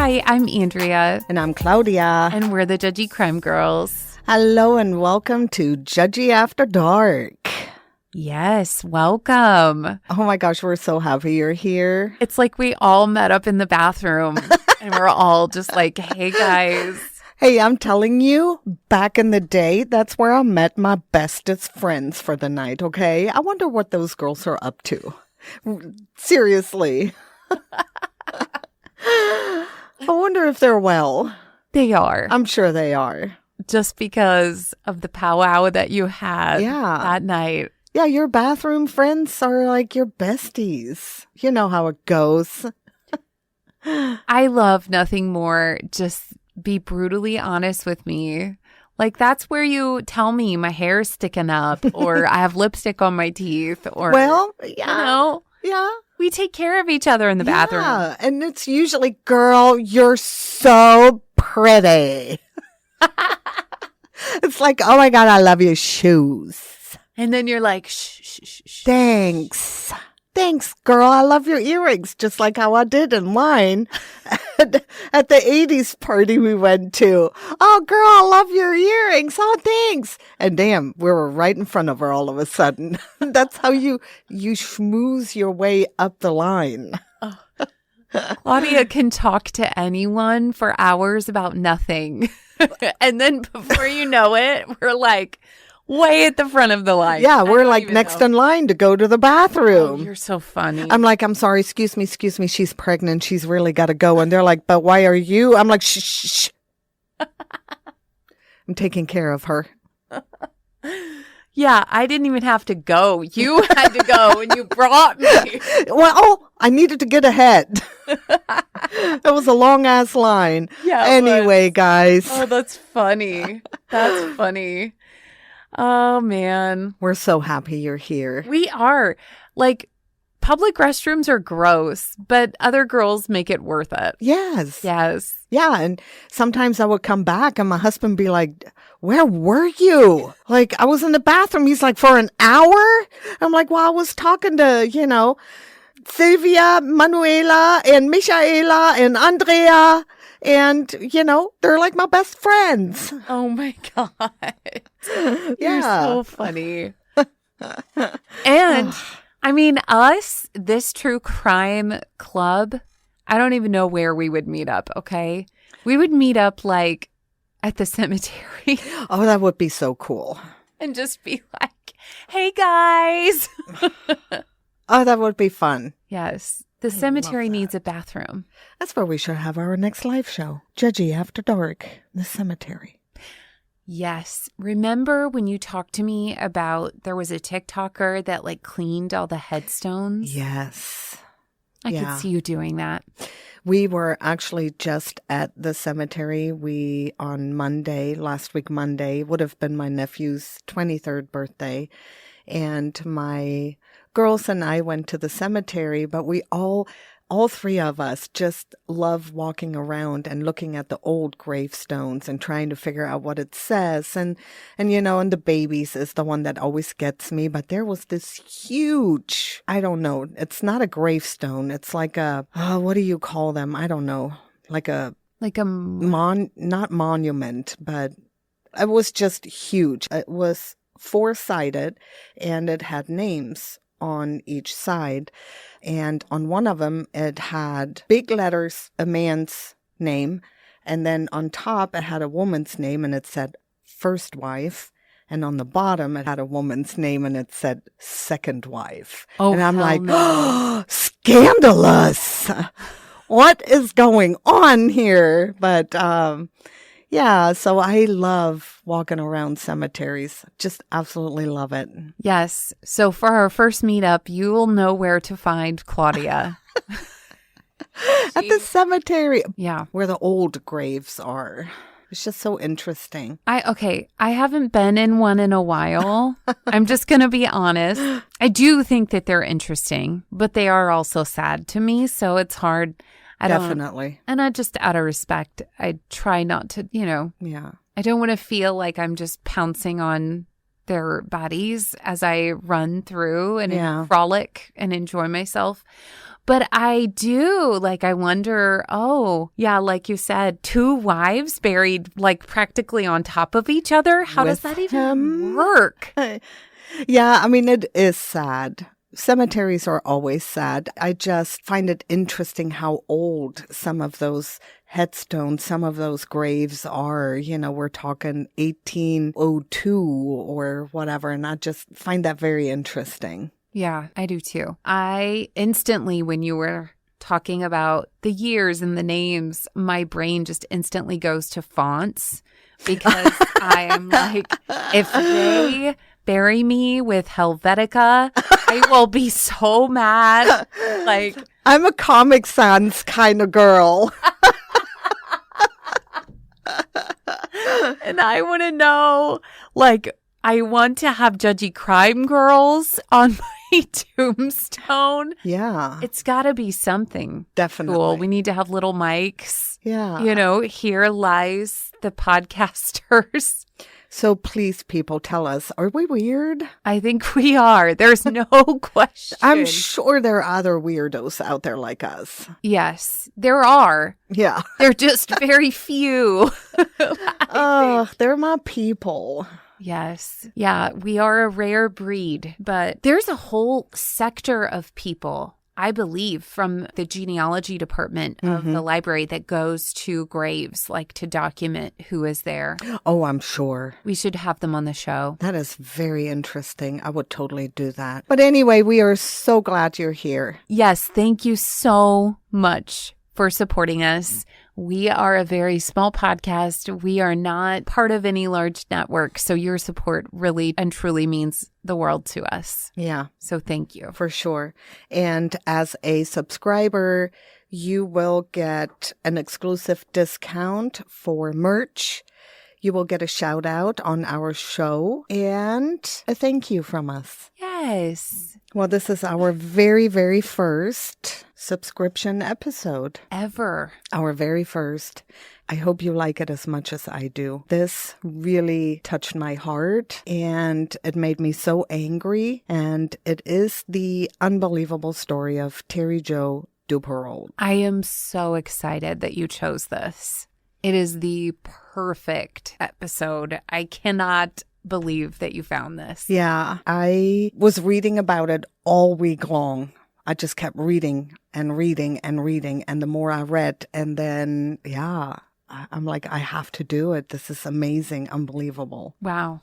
Hi, I'm Andrea. And I'm Claudia. And we're the Judgy Crime Girls. Hello and welcome to Judgy After Dark. Yes, welcome. Oh my gosh, we're so happy you're here. It's like we all met up in the bathroom and we're all just like, hey guys. Hey, I'm telling you, back in the day, that's where I met my bestest friends for the night, okay? I wonder what those girls are up to. Seriously. I wonder if they're well. They are. I'm sure they are. Just because of the powwow that you had that night. Yeah, your bathroom friends are like your besties. You know how it goes. I love nothing more. Just be brutally honest with me. Like, that's where you tell me my hair's sticking up or I have lipstick on my teeth or, yeah. We take care of each other in the bathroom. Yeah, and it's usually, girl, you're so pretty. It's like, oh my God, I love your shoes. And then you're like, shh. Thanks. Thanks, girl. I love your earrings, just like how I did in mine at the 80s party we went to. Oh, girl, I love your earrings. Oh, thanks. And damn, we were right in front of her all of a sudden. That's how you schmooze your way up the line. Claudia can talk to anyone for hours about nothing. And then before you know it, we're like way at the front of the line. Yeah, we're like next in line to go to the bathroom. Oh, you're so funny. I'm like, I'm sorry, excuse me, she's pregnant. She's really got to go. And they're like, but why are you? I'm like, shh. I'm taking care of her. Yeah, I didn't even have to go. You had to go and you brought me. Well, I needed to get ahead. That was a long ass line. Yeah. Anyway, guys. Oh, that's funny. That's funny. Oh, man. We're so happy you're here. We are. Like, public restrooms are gross, but other girls make it worth it. Yes. Yeah, and sometimes I would come back and my husband be like, where were you? Like, I was in the bathroom. He's like, for an hour? I'm like, well, I was talking to, Sylvia, Manuela, and Michaela, and Andrea. And, they're like my best friends. Oh, my God. Yeah. You're so funny. And, I mean, us, this true crime club, I don't even know where we would meet up, okay? We would meet up, like, at the cemetery. Oh, that would be so cool. And just be like, hey, guys. Oh, that would be fun. Yes. The cemetery needs a bathroom. That's where we should have our next live show. Judgy After Dark, the cemetery. Yes. Remember when you talked to me about there was a TikToker that like cleaned all the headstones? Yes. I could see you doing that. We were actually just at the cemetery. On Monday, last week Monday, would have been my nephew's 23rd birthday. And my girls and I went to the cemetery, but we all three of us just love walking around and looking at the old gravestones and trying to figure out what it says. And the babies is the one that always gets me. But there was this huge, I don't know, it's not a gravestone. It's like what do you call them? I don't know. Not monument, but it was just huge. It was 4-sided and it had names on each side. And on one of them, it had big letters, a man's name. And then on top, it had a woman's name and it said first wife. And on the bottom, it had a woman's name and it said second wife. Oh, and I'm like, no. oh, scandalous. What is going on here? But, so I love walking around cemeteries. Just absolutely love it. Yes. So for our first meetup, you will know where to find Claudia. At the cemetery. Yeah. Where the old graves are. It's just so interesting. I haven't been in one in a while. I'm just going to be honest. I do think that they're interesting, but they are also sad to me. So it's hard. Definitely. And I just, out of respect, I try not to, Yeah. I don't want to feel like I'm just pouncing on their bodies as I run through and frolic and enjoy myself. But I do, like, I wonder, oh, yeah, like you said, 2 wives buried, like, practically on top of each other. How does that even work? Yeah, I mean, it is sad. Cemeteries are always sad. I just find it interesting how old some of those headstones, some of those graves are. You know, we're talking 1802 or whatever, and I just find that very interesting. Yeah, I do too. I instantly, when you were talking about the years and the names, my brain just instantly goes to fonts because I am like, if they bury me with Helvetica, I will be so mad. Like, I'm a Comic Sans kind of girl. and I want to know, like, I want to have Judgy crime girls on my tombstone. Yeah. It's got to be something Definitely. cool. We need to have little mics. Yeah. You know, here lies the podcasters. So please, people, tell us, are we weird? I think we are. There's no question. I'm sure there are other weirdos out there like us. Yes, there are. Yeah. They're just very few. Oh, they're my people. Yes. Yeah, we are a rare breed, but there's a whole sector of people, I believe, from the genealogy department of the library that goes to graves, like to document who is there. Oh, I'm sure. We should have them on the show. That is very interesting. I would totally do that. But anyway, we are so glad you're here. Yes, thank you so much for supporting us. We are a very small podcast. We are not part of any large network. So your support really and truly means the world to us. Yeah. So thank you. For sure. And as a subscriber, you will get an exclusive discount for merch. You will get a shout out on our show and a thank you from us. Yes. Well, this is our very, very first subscription episode. Ever. Our very first. I hope you like it as much as I do. This really touched my heart and it made me so angry. And it is the unbelievable story of Terry Jo Duperrault. I am so excited that you chose this. It is the perfect episode. I cannot believe that you found this. Yeah, I was reading about it all week long. I just kept reading and reading and reading. And the more I read, and then, yeah, I'm like, I have to do it. This is amazing, unbelievable. Wow.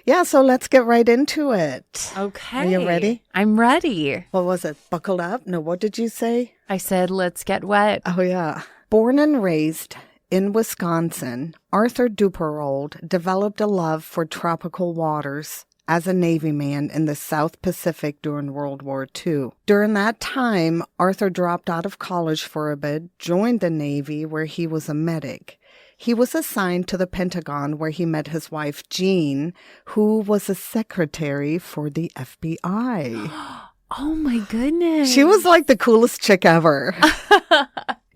Yeah, so let's get right into it. Okay. Are you ready? I'm ready. What was it? Buckle up? No, what did you say? I said, let's get wet. Oh, yeah. Born and raised in Wisconsin, Arthur Duperrault developed a love for tropical waters as a Navy man in the South Pacific during World War II. During that time, Arthur dropped out of college for a bit, joined the Navy where he was a medic. He was assigned to the Pentagon where he met his wife, Jean, who was a secretary for the FBI. Oh my goodness. She was like the coolest chick ever.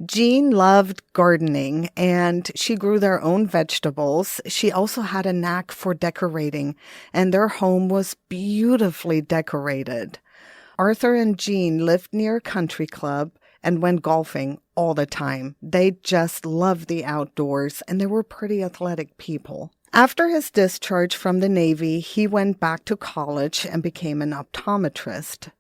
Jean loved gardening and she grew their own vegetables. She also had a knack for decorating and their home was beautifully decorated. Arthur and Jean lived near a country club and went golfing all the time. They just loved the outdoors and they were pretty athletic people. After his discharge from the Navy, he went back to college and became an optometrist.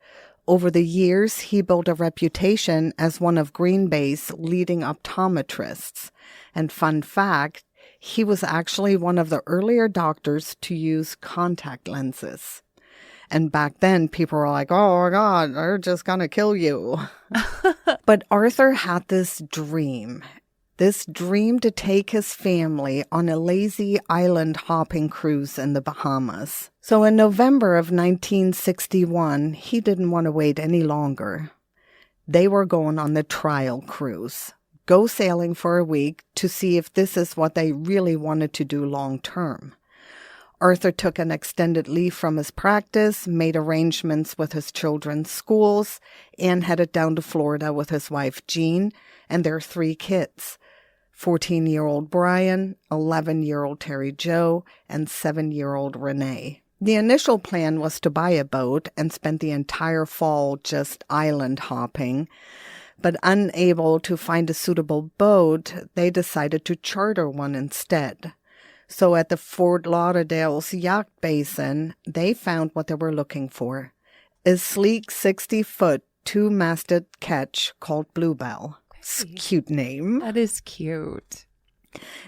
Over the years, he built a reputation as one of Green Bay's leading optometrists. And fun fact, he was actually one of the earlier doctors to use contact lenses. And back then, people were like, oh my God, they're just going to kill you. But Arthur had this dream to take his family on a lazy island hopping cruise in the Bahamas. So in November of 1961, he didn't want to wait any longer. They were going on the trial cruise, go sailing for a week to see if this is what they really wanted to do long term. Arthur took an extended leave from his practice, made arrangements with his children's schools, and headed down to Florida with his wife Jean and their 3 kids. 14-year-old Brian, 11-year-old Terry Jo, and 7-year-old Renee. The initial plan was to buy a boat and spend the entire fall just island hopping. But unable to find a suitable boat, they decided to charter one instead. So at the Fort Lauderdale's yacht basin, they found what they were looking for. A sleek 60-foot, two-masted ketch called Bluebell. Cute name. That is cute.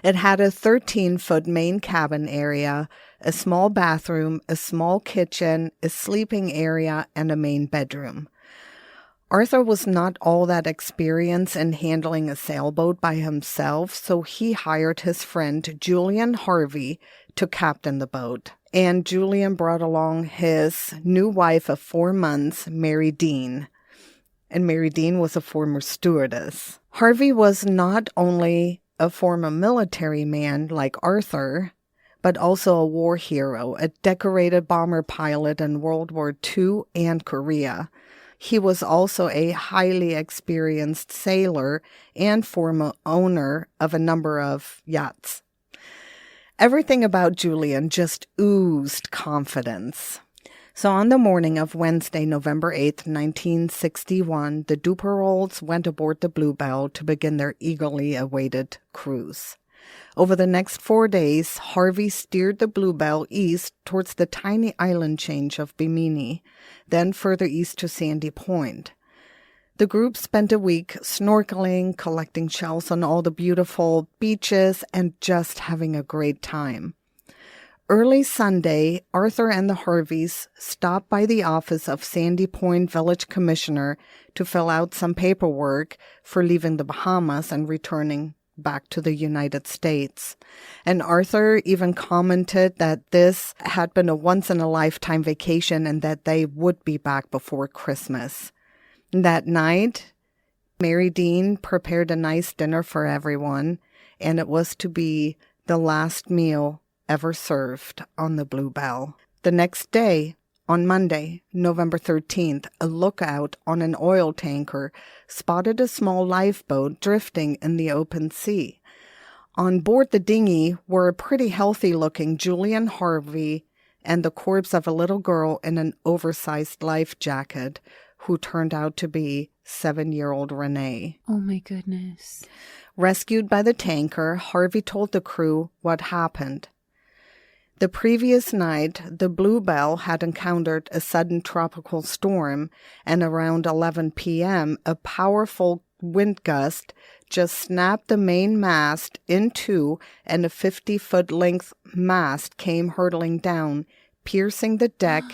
It had a 13-foot main cabin area, a small bathroom, a small kitchen, a sleeping area, and a main bedroom. Arthur was not all that experienced in handling a sailboat by himself, so he hired his friend Julian Harvey to captain the boat. And Julian brought along his new wife of 4 months, Mary Dean. And Mary Dean was a former stewardess. Harvey was not only a former military man like Arthur, but also a war hero, a decorated bomber pilot in World War II and Korea. He was also a highly experienced sailor and former owner of a number of yachts. Everything about Julian just oozed confidence. So on the morning of Wednesday, November 8th, 1961, the Duperraults went aboard the Bluebell to begin their eagerly awaited cruise. Over the next 4 days, Harvey steered the Bluebell east towards the tiny island chain of Bimini, then further east to Sandy Point. The group spent a week snorkeling, collecting shells on all the beautiful beaches, and just having a great time. Early Sunday, Arthur and the Harveys stopped by the office of Sandy Point Village Commissioner to fill out some paperwork for leaving the Bahamas and returning back to the United States. And Arthur even commented that this had been a once-in-a-lifetime vacation and that they would be back before Christmas. That night, Mary Dean prepared a nice dinner for everyone, and it was to be the last meal ever served on the Bluebell. The next day, on Monday, November 13th, a lookout on an oil tanker spotted a small lifeboat drifting in the open sea. On board the dinghy were a pretty healthy-looking Julian Harvey and the corpse of a little girl in an oversized life jacket, who turned out to be 7-year-old Renee. Oh, my goodness. Rescued by the tanker, Harvey told the crew what happened. The previous night, the Bluebell had encountered a sudden tropical storm, and around 11 p.m., a powerful wind gust just snapped the main mast in two, and a 50-foot length mast came hurtling down, piercing the deck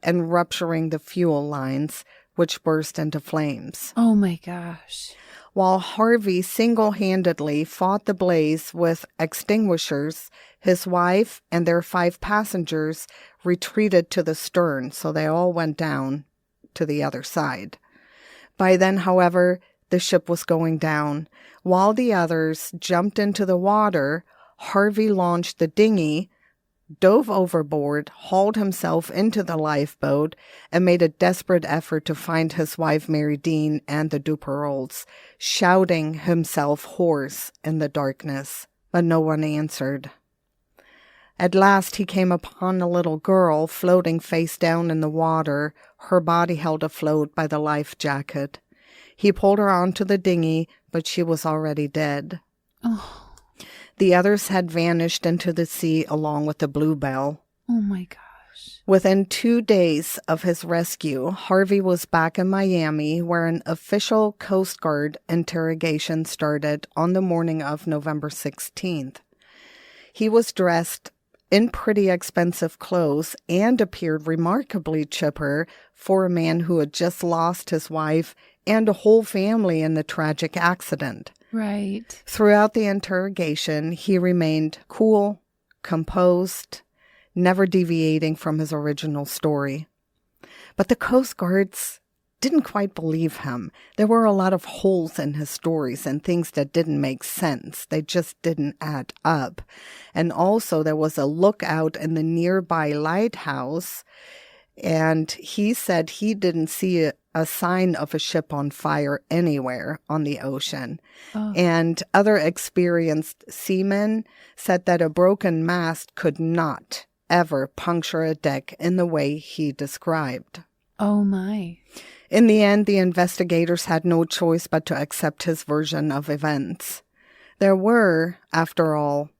and rupturing the fuel lines, which burst into flames. Oh, my gosh. While Harvey single-handedly fought the blaze with extinguishers, his wife and their 5 passengers retreated to the stern, so they all went down to the other side. By then, however, the ship was going down. While the others jumped into the water, Harvey launched the dinghy, dove overboard, hauled himself into the lifeboat, and made a desperate effort to find his wife Mary Dean and the Duperraults, shouting himself hoarse in the darkness, but no one answered. At last he came upon a little girl floating face down in the water, her body held afloat by the life jacket. He pulled her onto the dinghy, but she was already dead. Oh. The others had vanished into the sea along with the Bluebell. Oh, my gosh. Within 2 days of his rescue, Harvey was back in Miami, where an official Coast Guard interrogation started on the morning of November 16th. He was dressed in pretty expensive clothes and appeared remarkably chipper for a man who had just lost his wife and a whole family in the tragic accident. Right. Throughout the interrogation, he remained cool, composed, never deviating from his original story. But the Coast Guards didn't quite believe him. There were a lot of holes in his stories and things that didn't make sense. They just didn't add up. And also there was a lookout in the nearby lighthouse, and he said he didn't see a sign of a ship on fire anywhere on the ocean. Oh. And other experienced seamen said that a broken mast could not ever puncture a deck in the way he described. Oh, my. In the end, the investigators had no choice but to accept his version of events. There were, after all,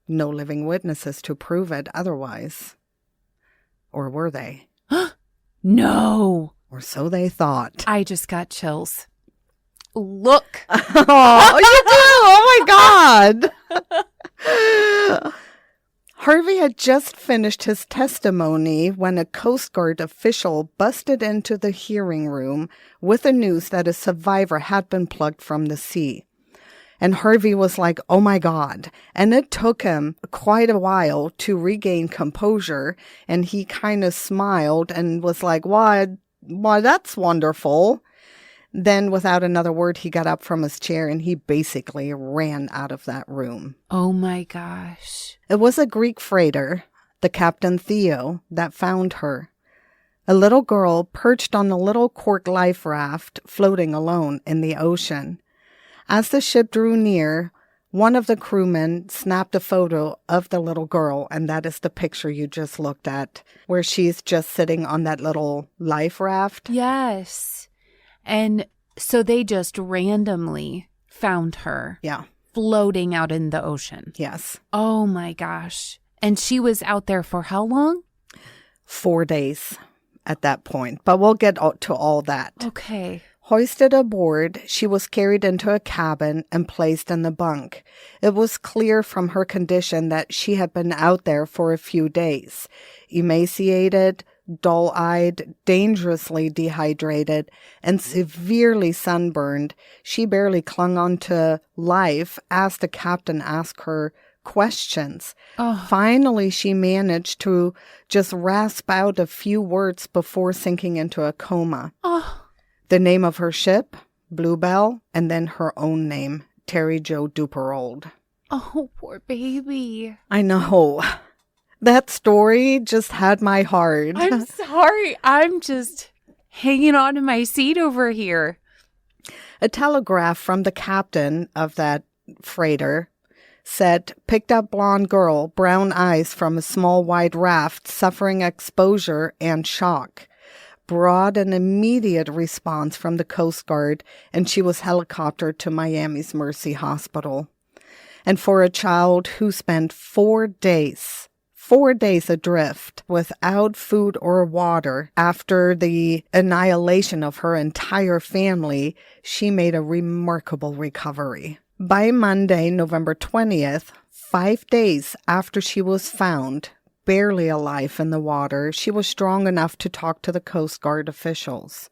no living witnesses to prove it otherwise. Or were they? No. Or so they thought. I just got chills. Look. Oh, you do? Oh, my God. Harvey had just finished his testimony when a Coast Guard official busted into the hearing room with the news that a survivor had been plucked from the sea. And Harvey was like, oh my God. And it took him quite a while to regain composure. And he kind of smiled and was like, why, that's wonderful. Then without another word, he got up from his chair and he basically ran out of that room. Oh my gosh. It was a Greek freighter, the Captain Theo, that found her. A little girl perched on a little cork life raft floating alone in the ocean. As the ship drew near, one of the crewmen snapped a photo of the little girl, and that is the picture you just looked at, where she's just sitting on that little life raft. Yes. And so they just randomly found her. Yeah. Floating out in the ocean. Yes. Oh my gosh. And she was out there for how long? 4 days at that point, but we'll get to all that. Okay. Hoisted aboard, she was carried into a cabin and placed in the bunk. It was clear from her condition that she had been out there for a few days. Emaciated, dull-eyed, dangerously dehydrated, and severely sunburned, she barely clung on to life as the captain asked her questions. Oh. Finally, she managed to just rasp out a few words before sinking into a coma. Oh. The name of her ship, Bluebell, and then her own name, Terry Jo Duperrault. Oh, poor baby. I know. That story just had my heart. I'm sorry. I'm just hanging on to my seat over here. A telegraph from the captain of that freighter said, picked up blonde girl, brown eyes from a small white raft, suffering exposure and shock. Brought an immediate response from the Coast Guard, and she was helicoptered to Miami's Mercy Hospital. And for a child who spent 4 days adrift without food or water after the annihilation of her entire family, she made a remarkable recovery. By Monday, November 20th, 5 days after she was found, barely alive in the water, she was strong enough to talk to the Coast Guard officials.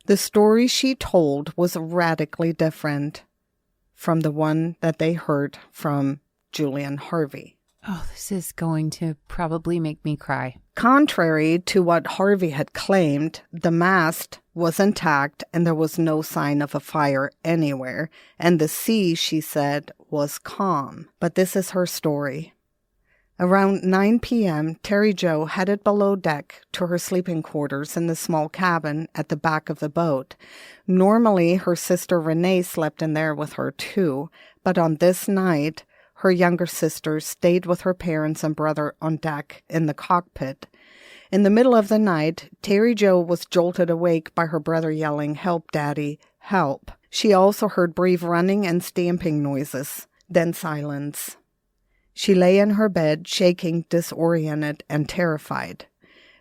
The story she told was radically different from the one that they heard from Julian Harvey. Oh, this is going to probably make me cry. Contrary to what Harvey had claimed, the mast was intact and there was no sign of a fire anywhere, and the sea, she said, was calm. But this is her story. Around 9 p.m., Terry Jo headed below deck to her sleeping quarters in the small cabin at the back of the boat. Normally, her sister Renee slept in there with her too, but on this night, her younger sister stayed with her parents and brother on deck in the cockpit. In the middle of the night, Terry Jo was jolted awake by her brother yelling, "Help, Daddy, help." She also heard brief running and stamping noises, then silence. She lay in her bed, shaking, disoriented, and terrified.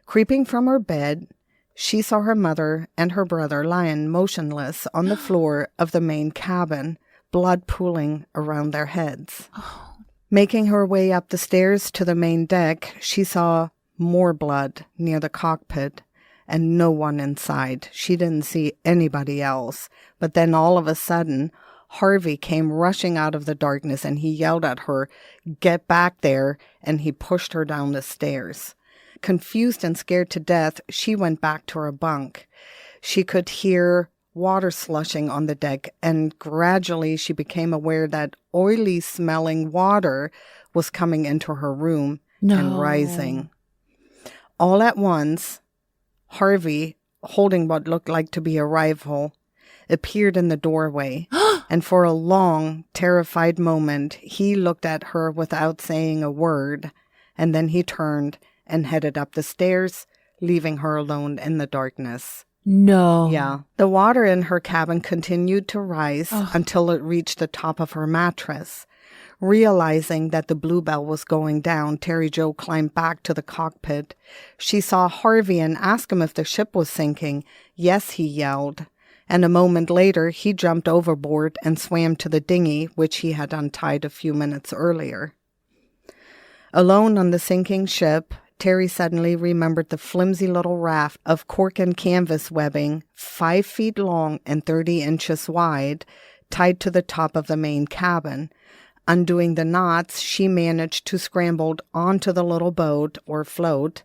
Creeping from her bed, she saw her mother and her brother lying motionless on the floor of the main cabin, blood pooling around their heads. Oh. Making her way up the stairs to the main deck, she saw more blood near the cockpit and no one inside. She didn't see anybody else. But then all of a sudden, Harvey came rushing out of the darkness and he yelled at her, "Get back there," and he pushed her down the stairs. Confused and scared to death, she went back to her bunk. She could hear water slushing on the deck, and gradually she became aware that oily-smelling water was coming into her room and rising. All at once, Harvey, holding what looked like to be a rifle, appeared in the doorway, and for a long, terrified moment, he looked at her without saying a word, and then he turned and headed up the stairs, leaving her alone in the darkness. No. Yeah. The water in her cabin continued to rise until it reached the top of her mattress. Realizing that the bluebell was going down, Terry Jo climbed back to the cockpit. She saw Harvey and asked him if the ship was sinking. Yes, he yelled. And a moment later, he jumped overboard and swam to the dinghy, which he had untied a few minutes earlier. Alone on the sinking ship, Terry suddenly remembered the flimsy little raft of cork and canvas webbing, 5 feet long and 30 inches wide, tied to the top of the main cabin. Undoing the knots, she managed to scramble onto the little boat or float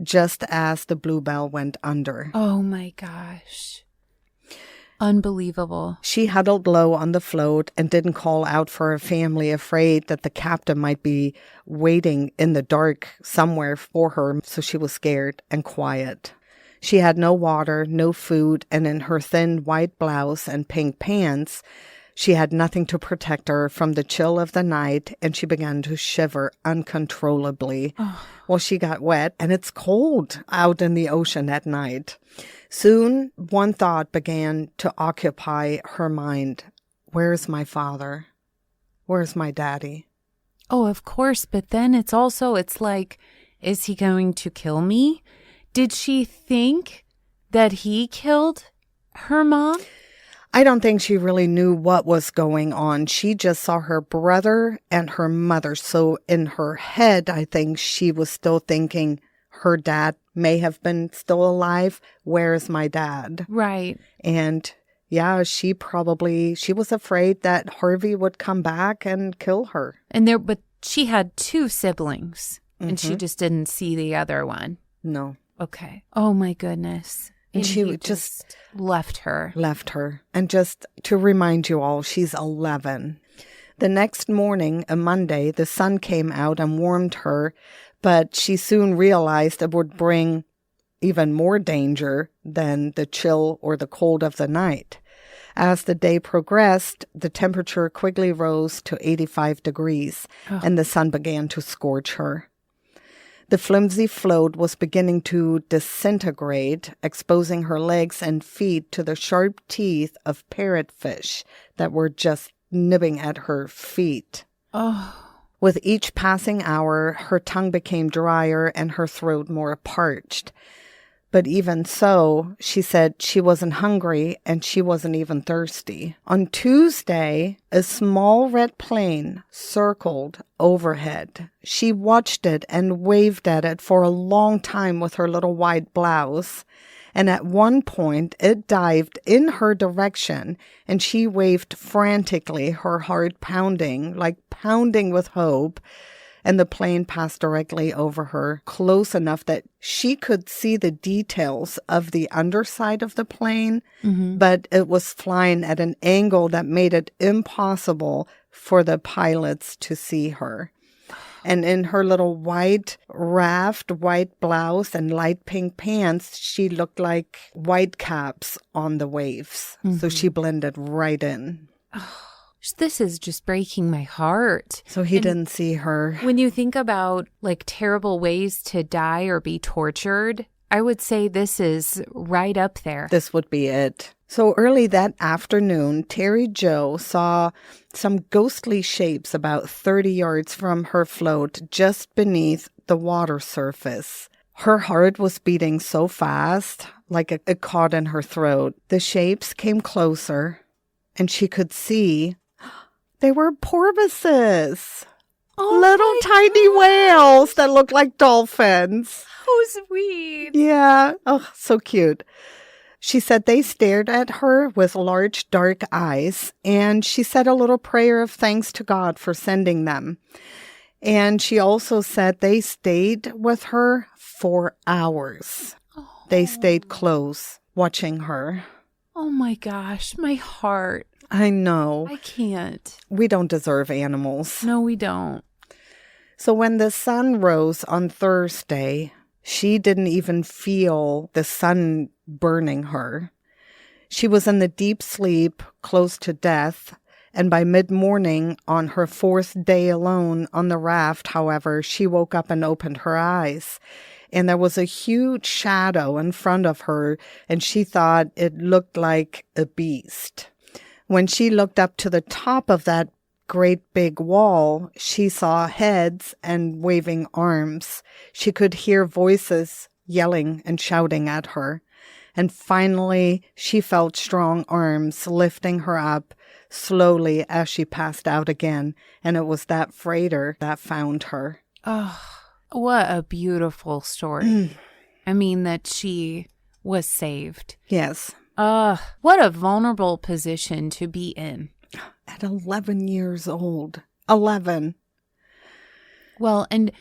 just as the bluebell went under. Oh my gosh. Unbelievable. She huddled low on the float and didn't call out for her family, afraid that the captain might be waiting in the dark somewhere for her, so she was scared and quiet. She had no water, no food, and in her thin white blouse and pink pants, she had nothing to protect her from the chill of the night, and she began to shiver uncontrollably. Well, she got wet, and it's cold out in the ocean at night. Soon, one thought began to occupy her mind. Where's my father? Where's my daddy? Oh, of course, but then it's like, is he going to kill me? Did she think that he killed her mom? I don't think she really knew what was going on. She just saw her brother and her mother. So in her head, I think she was still thinking her dad may have been still alive. Where's my dad? Right. And yeah, she was afraid that Harvey would come back and kill her. But she had 2 siblings, and she just didn't see the other one. No. Okay. Oh my goodness. And she just left her. And just to remind you all, she's 11. The next morning, a Monday, the sun came out and warmed her, but she soon realized it would bring even more danger than the chill or the cold of the night. As the day progressed, the temperature quickly rose to 85 degrees, and the sun began to scorch her. The flimsy float was beginning to disintegrate, exposing her legs and feet to the sharp teeth of parrotfish that were just nibbing at her feet. With each passing hour, her tongue became drier and her throat more parched. But even so, she said she wasn't hungry and she wasn't even thirsty. On Tuesday, a small red plane circled overhead. She watched it and waved at it for a long time with her little white blouse. And at one point, it dived in her direction and she waved frantically, her heart pounding, like pounding with hope. And the plane passed directly over her, close enough that she could see the details of the underside of the plane, but it was flying at an angle that made it impossible for the pilots to see her. And in her little white raft, white blouse, and light pink pants, she looked like white caps on the waves. So she blended right in. This is just breaking my heart. So he didn't see her. When you think about like terrible ways to die or be tortured, I would say this is right up there. This would be it. So early that afternoon, Terry Jo saw some ghostly shapes about 30 yards from her float just beneath the water surface. Her heart was beating so fast, like it caught in her throat. The shapes came closer, and she could see they were porpoises. Little tiny whales that looked like dolphins. How sweet. Yeah. Oh, so cute. She said they stared at her with large dark eyes, and she said a little prayer of thanks to God for sending them. And she also said they stayed with her for hours. They stayed close, watching her. Oh my gosh, my heart. I know. I can't. We don't deserve animals. No, we don't. So when the sun rose on Thursday, she didn't even feel the sun burning her. She was in the deep sleep, close to death, And by mid-morning, on her 4th day alone on the raft, however, she woke up and opened her eyes. And there was a huge shadow in front of her, and she thought it looked like a beast. When she looked up to the top of that great big wall, she saw heads and waving arms. She could hear voices yelling and shouting at her. And finally, she felt strong arms lifting her up slowly as she passed out again. And it was that freighter that found her. Oh, what a beautiful story. I mean, that she was saved. Yes. What a vulnerable position to be in. At 11 years old. 11. Well, and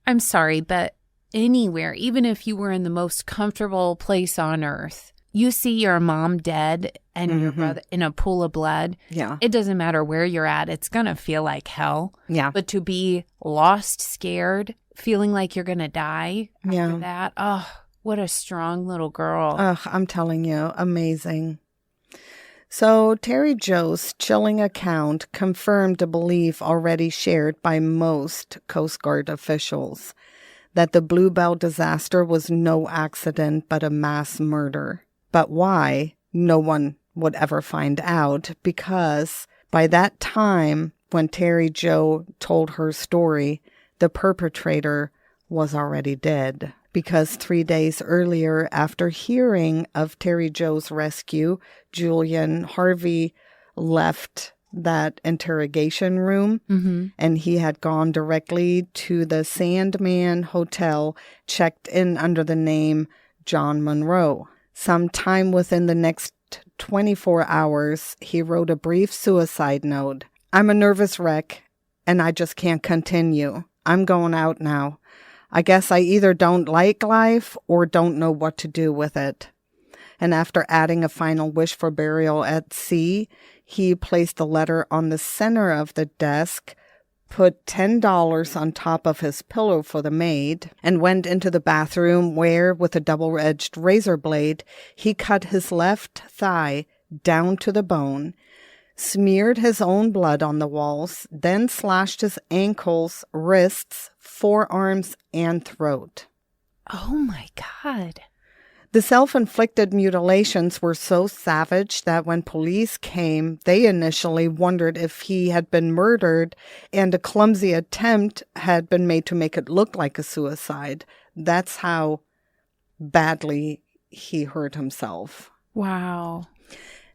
I'm sorry, but anywhere, even if you were in the most comfortable place on earth, you see your mom dead and your brother in a pool of blood. Yeah. It doesn't matter where you're at. It's going to feel like hell. Yeah. But to be lost, scared, feeling like you're going to die after that. Oh, what a strong little girl. I'm telling you, amazing. So Terry Jo's chilling account confirmed a belief already shared by most Coast Guard officials, that the Bluebell disaster was no accident but a mass murder. But why? No one would ever find out, because by that time, when Terry Jo told her story, the perpetrator was already dead. Because 3 days earlier, after hearing of Terry Jo's rescue, Julian Harvey left that interrogation room, and he had gone directly to the Sandman Hotel, checked in under the name John Monroe. Sometime within the next 24 hours, he wrote a brief suicide note. "I'm a nervous wreck, and I just can't continue. I'm going out now. I guess I either don't like life or don't know what to do with it." And after adding a final wish for burial at sea, he placed the letter on the center of the desk, put $10 on top of his pillow for the maid, and went into the bathroom where, with a double-edged razor blade, he cut his left thigh down to the bone, smeared his own blood on the walls, then slashed his ankles, wrists, forearms, and throat. Oh my God. The self-inflicted mutilations were so savage that when police came, they initially wondered if he had been murdered and a clumsy attempt had been made to make it look like a suicide. That's how badly he hurt himself. Wow.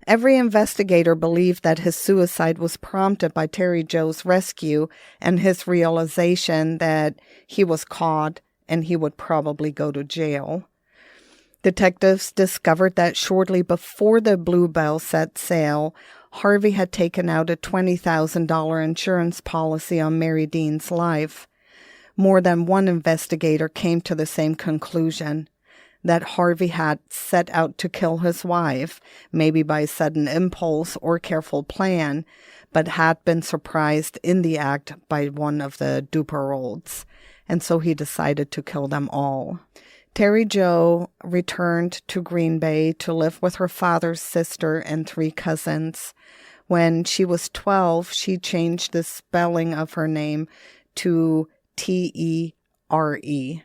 Every investigator believed that his suicide was prompted by Terry Jo's rescue and his realization that he was caught and he would probably go to jail. Detectives discovered that shortly before the Bluebell set sail, Harvey had taken out a $20,000 insurance policy on Mary Dean's life. More than one investigator came to the same conclusion, that Harvey had set out to kill his wife, maybe by sudden impulse or careful plan, but had been surprised in the act by one of the Duperraults, and so he decided to kill them all. Terry Jo returned to Green Bay to live with her father's sister and 3 cousins. When she was 12, she changed the spelling of her name to T-E-R-E,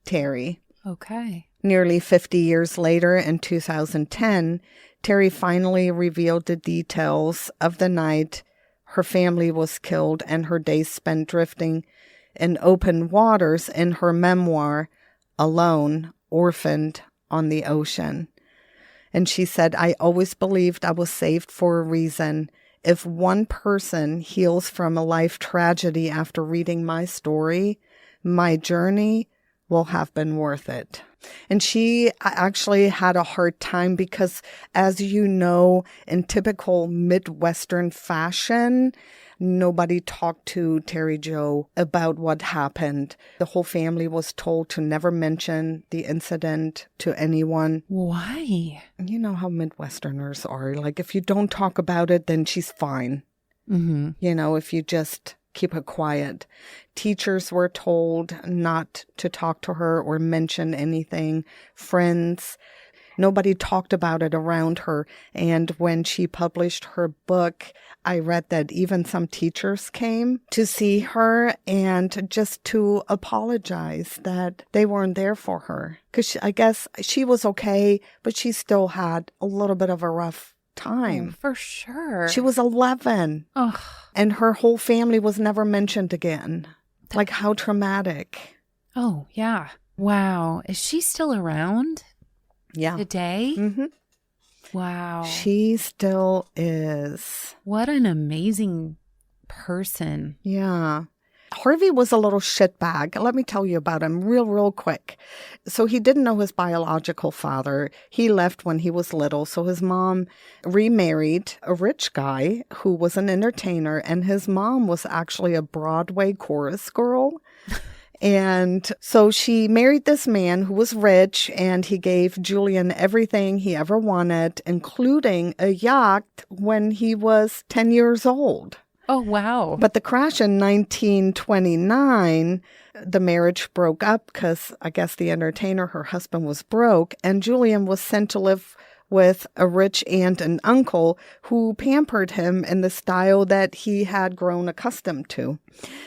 Terry. Okay. Nearly 50 years later, in 2010, Terry finally revealed the details of the night her family was killed and her days spent drifting in open waters in her memoir, Alone, Orphaned on the Ocean. And she said, "I always believed I was saved for a reason. If one person heals from a life tragedy after reading my story, my journey will have been worth it." And she actually had a hard time because, as you know, in typical Midwestern fashion, nobody talked to Terry Jo about what happened. The whole family was told to never mention the incident to anyone. Why? You know how Midwesterners are. Like, if you don't talk about it, then she's fine. Mm-hmm. You know, if you just keep it quiet. Teachers were told not to talk to her or mention anything. Friends. Nobody talked about it around her. And when she published her book, I read that even some teachers came to see her and just to apologize that they weren't there for her. Because I guess she was okay, but she still had a little bit of a rough time. Oh, for sure. She was 11. Ugh. And her whole family was never mentioned again. Like, how traumatic. Oh, yeah. Wow. Is she still around? Yeah. Today? Mm-hmm. Wow. She still is. What an amazing person. Yeah. Harvey was a little shitbag. Let me tell you about him real quick. So he didn't know his biological father. He left when he was little. So his mom remarried a rich guy who was an entertainer. And his mom was actually a Broadway chorus girl. And so she married this man who was rich, and he gave Julian everything he ever wanted, including a yacht when he was 10 years old. Oh, wow. But the crash in 1929, the marriage broke up because I guess the entertainer, her husband, was broke, and Julian was sent to live with a rich aunt and uncle who pampered him in the style that he had grown accustomed to.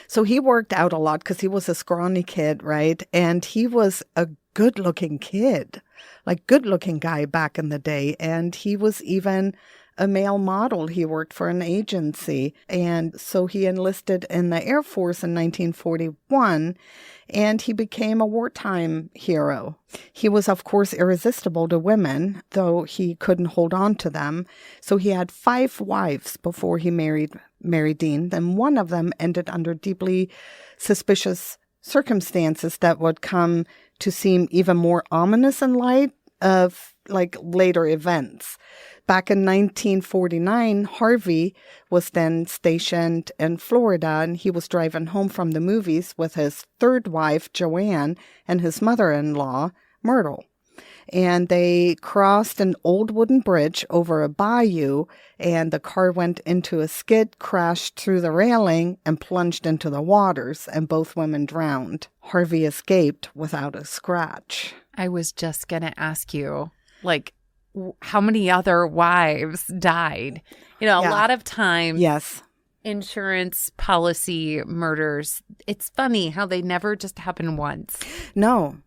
So he worked out a lot because he was a scrawny kid, right? And he was a good-looking kid, like good-looking guy back in the day. And he was even a male model. He worked for an agency. And so he enlisted in the Air Force in 1941, and he became a wartime hero. He was, of course, irresistible to women, though he couldn't hold on to them. So he had 5 wives before he married Mary Dean. Then one of them ended under deeply suspicious circumstances that would come to seem even more ominous in light of like later events. Back in 1949, Harvey was then stationed in Florida, and he was driving home from the movies with his 3rd wife, Joanne, and his mother-in-law, Myrtle. And they crossed an old wooden bridge over a bayou, and the car went into a skid, crashed through the railing, and plunged into the waters, and both women drowned. Harvey escaped without a scratch. I was just going to ask you, like, how many other wives died? You know, a lot of times, yes, insurance policy murders, it's funny how they never just happen once. No.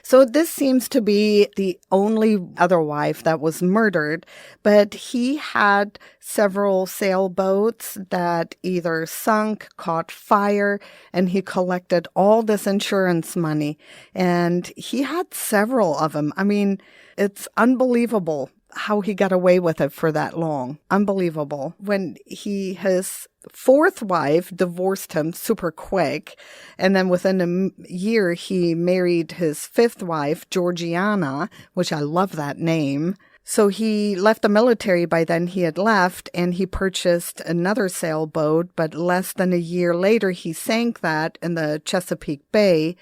So this seems to be the only other wife that was murdered, but he had several sailboats that either sunk, caught fire, and he collected all this insurance money. And he had several of them. I mean, it's unbelievable how he got away with it for that long. Unbelievable. When his 4th wife divorced him super quick, and then within a year, he married his 5th wife, Georgiana, which I love that name. So he left the military by then. He had left, and he purchased another sailboat, but less than a year later, he sank that in the Chesapeake Bay.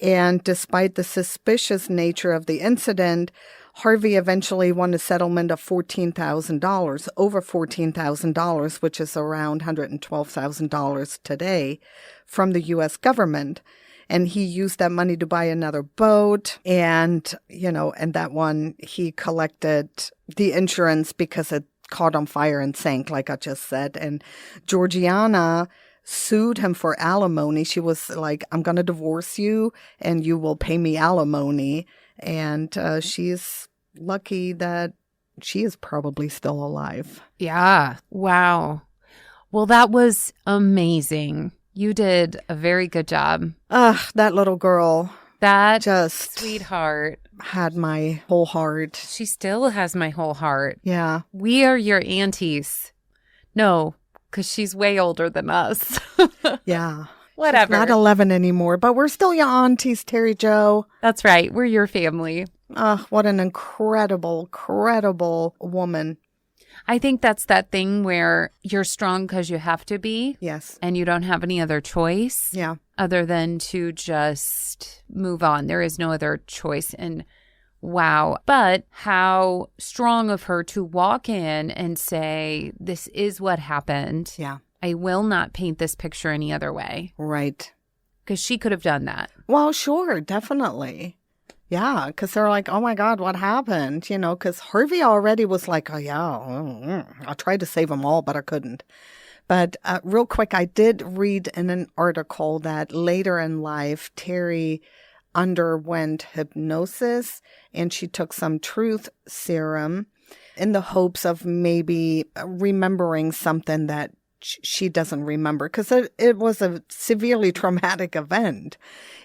And despite the suspicious nature of the incident, Harvey eventually won a settlement of $14,000, over $14,000, which is around $112,000 today, from the U.S. government. And he used that money to buy another boat. And, and that one, he collected the insurance because it caught on fire and sank, like I just said. And Georgiana sued him for alimony. She was like, I'm going to divorce you and you will pay me alimony. And she's lucky that she is probably still alive. Yeah. Wow. Well, that was amazing. You did a very good job. That little girl. That just sweetheart had my whole heart. She still has my whole heart. Yeah. We are your aunties. No, because she's way older than us. Yeah. Whatever. She's not 11 anymore, but we're still your aunties, Terry Jo. That's right. We're your family. What an incredible woman. I think that's that thing where you're strong because you have to be. Yes. And you don't have any other choice. Yeah. Other than to just move on. There is no other choice. And wow. But how strong of her to walk in and say, this is what happened. Yeah. I will not paint this picture any other way. Right. Because she could have done that. Well, sure. Definitely. Yeah, because they're like, oh my God, what happened? You know, because Harvey already was like, oh yeah, I tried to save them all, but I couldn't. But real quick, I did read in an article that later in life, Terry underwent hypnosis and she took some truth serum in the hopes of maybe remembering something that she doesn't remember, because it was a severely traumatic event.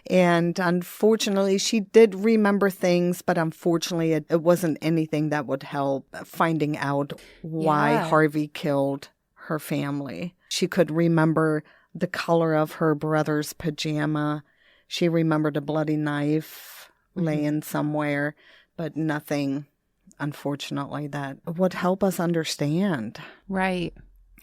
And unfortunately, she did remember things, but unfortunately, it wasn't anything that would help finding out why Harvey killed her family. She could remember the color of her brother's pajama. She remembered a bloody knife laying somewhere, but nothing, unfortunately, that would help us understand. Right.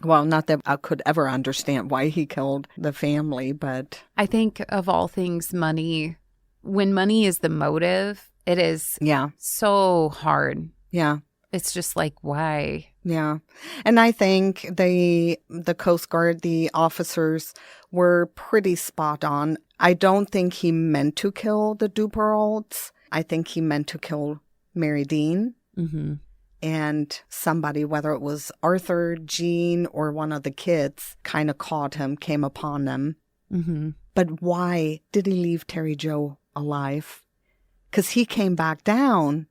Well, not that I could ever understand why he killed the family, but I think of all things, money, when money is the motive, it is so hard. Yeah. It's just like, why? Yeah. And I think the Coast Guard, the officers were pretty spot on. I don't think he meant to kill the Duperraults. I think he meant to kill Mary Dean. Mm-hmm. And somebody, whether it was Arthur, Jean, or one of the kids, kind of caught him, came upon them. Mm-hmm. But why did he leave Terry Jo alive? Because he came back down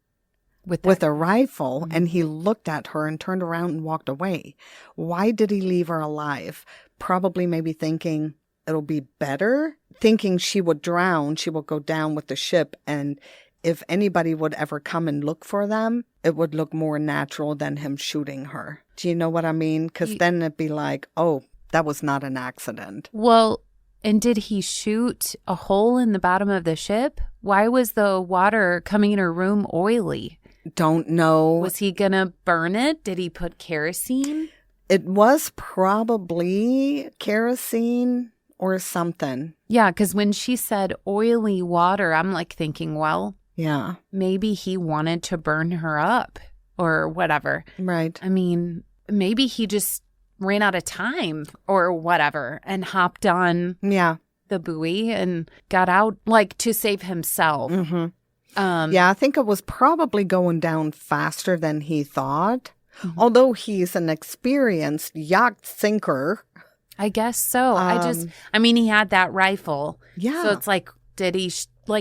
with a rifle, and he looked at her and turned around and walked away. Why did he leave her alive? Probably maybe thinking it'll be better, thinking she would drown, she will go down with the ship, and if anybody would ever come and look for them, it would look more natural than him shooting her. Do you know what I mean? Because then it'd be like, oh, that was not an accident. Well, and did he shoot a hole in the bottom of the ship? Why was the water coming in her room oily? Don't know. Was he going to burn it? Did he put kerosene? It was probably kerosene or something. Yeah, because when she said oily water, I'm like thinking, well, yeah, maybe he wanted to burn her up or whatever. Right. I mean, maybe he just ran out of time or whatever and hopped on the buoy and got out, like, to save himself. Mm-hmm. I think it was probably going down faster than he thought. Mm-hmm. Although he's an experienced yacht sinker. I guess so. I mean, he had that rifle. Yeah. So it's like, did he,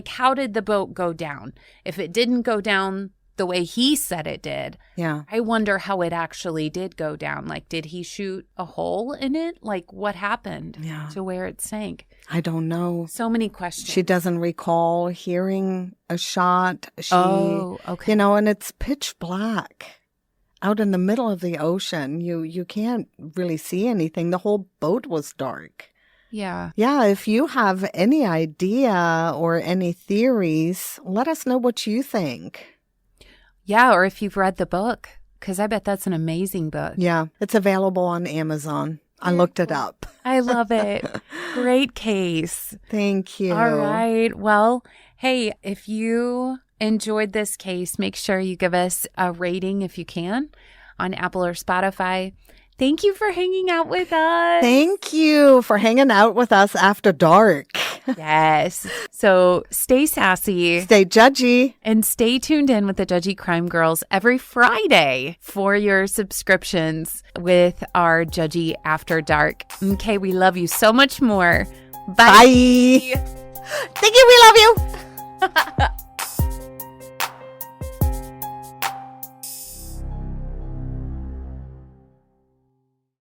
how did the boat go down? If it didn't go down the way he said it did, I wonder how it actually did go down. Like, did he shoot a hole in it? Like, what happened to where it sank? I don't know. So many questions. She doesn't recall hearing a shot. Okay. You know, and it's pitch black. Out in the middle of the ocean, you can't really see anything. The whole boat was dark. Yeah. Yeah, if you have any idea or any theories, let us know what you think. Yeah, or if you've read the book, because I bet that's an amazing book. Yeah, it's available on Amazon. I looked it up. I love it. Great case. Thank you. All right. Well, hey, if you enjoyed this case, make sure you give us a rating if you can on Apple or Spotify. Thank you for hanging out with us. Thank you for hanging out with us after dark. Yes. So stay sassy. Stay judgy. And stay tuned in with the Judgy Crime Girls every Friday for your subscriptions with our Judgy After Dark. Okay, we love you so much more. Bye. Bye. Thank you. We love you.